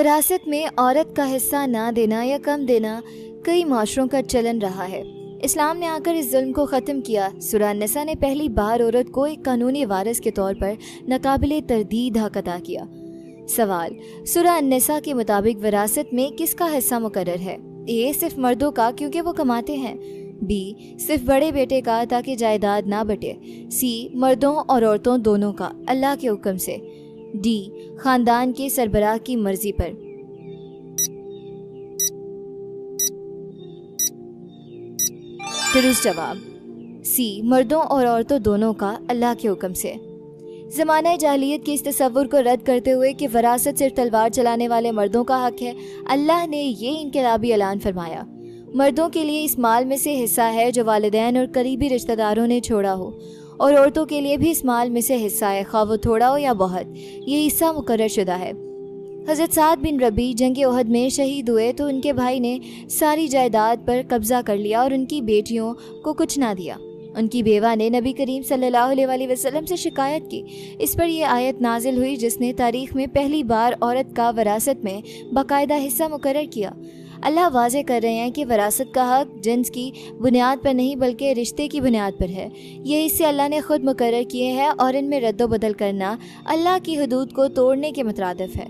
وراثت میں عورت کا حصہ نہ دینا یا کم دینا کئی معاشروں کا چلن رہا ہے۔ اسلام نے آ کر اس ظلم کو ختم کیا۔ سورہ النساء نے پہلی بار عورت کو ایک قانونی وارث کے طور پر ناقابل تردید حق عطا کیا۔ سوال: سورہ النساء کے مطابق وراثت میں کس کا حصہ مقرر ہے؟ اے صرف مردوں کا کیونکہ وہ کماتے ہیں، بی صرف بڑے بیٹے کا تاکہ جائیداد نہ بٹے، سی مردوں اور عورتوں دونوں کا اللہ کے حکم سے، ڈی خاندان کے سربراہ کی مرضی پر۔ درست جواب سی مردوں اور عورتوں دونوں کا اللہ کے حکم سے۔ زمانہ جاہلیت کے اس تصور کو رد کرتے ہوئے کہ وراثت صرف تلوار چلانے والے مردوں کا حق ہے، اللہ نے یہ انقلابی اعلان فرمایا: مردوں کے لیے اس مال میں سے حصہ ہے جو والدین اور قریبی رشتہ داروں نے چھوڑا ہو، اور عورتوں کے لیے بھی اس مال میں سے حصہ ہے، خواہ وہ تھوڑا ہو یا بہت، یہ حصہ مقرر شدہ ہے۔ حضرت سعد بن ربیع جنگ احد میں شہید ہوئے تو ان کے بھائی نے ساری جائیداد پر قبضہ کر لیا اور ان کی بیٹیوں کو کچھ نہ دیا۔ ان کی بیوہ نے نبی کریم صلی اللہ علیہ وسلم سے شکایت کی۔ اس پر یہ آیت نازل ہوئی جس نے تاریخ میں پہلی بار عورت کا وراثت میں باقاعدہ حصہ مقرر کیا۔ اللہ واضح کر رہے ہیں کہ وراثت کا حق جنس کی بنیاد پر نہیں بلکہ رشتے کی بنیاد پر ہے۔ یہ حصے اللہ نے خود مقرر کیے ہیں اور ان میں رد و بدل کرنا اللہ کی حدود کو توڑنے کے مترادف ہے۔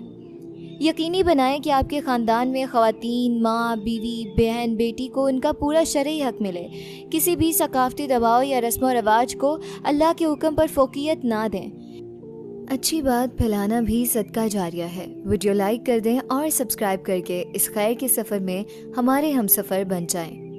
یقینی بنائیں کہ آپ کے خاندان میں خواتین، ماں، بیوی، بہن، بیٹی کو ان کا پورا شرعی حق ملے۔ کسی بھی ثقافتی دباؤ یا رسم و رواج کو اللہ کے حکم پر فوقیت نہ دیں۔ اچھی بات پھیلانا بھی صدقہ جاریہ ہے۔ ویڈیو لائک کر دیں اور سبسکرائب کر کے اس خیر کے سفر میں ہمارے ہم سفر بن جائیں۔